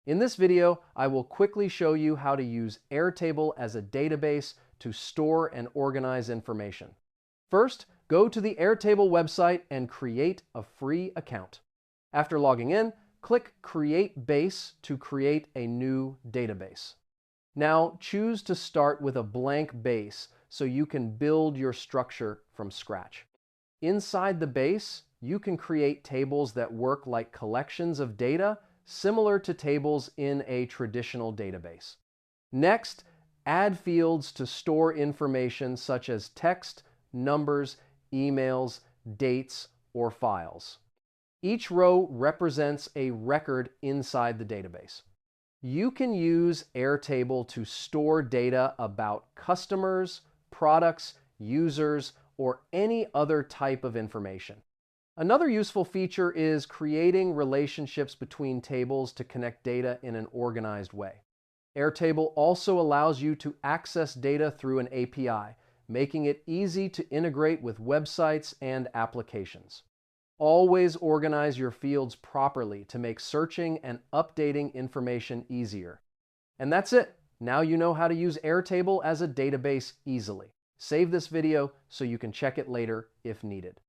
In this video, I will quickly show you how to use Airtable as a database to store and organize information. First, go to the Airtable website and create a free account. After logging in, click Create Base to create a new database. Now, choose to start with a blank base so you can build your structure from scratch. Inside the base, you can create tables that work like collections of data similar to tables in a traditional database. Next, add fields to store information such as text, numbers, emails, dates, or files. Each row represents a record inside the database. You can use Airtable to store data about customers, products, users, or any other type of information. Another useful feature is creating relationships between tables to connect data in an organized way. Airtable also allows you to access data through an API, making it easy to integrate with websites and applications. Always organize your fields properly to make searching and updating information easier. And that's it. Now you know how to use Airtable as a database easily. Save this video so you can check it later if needed.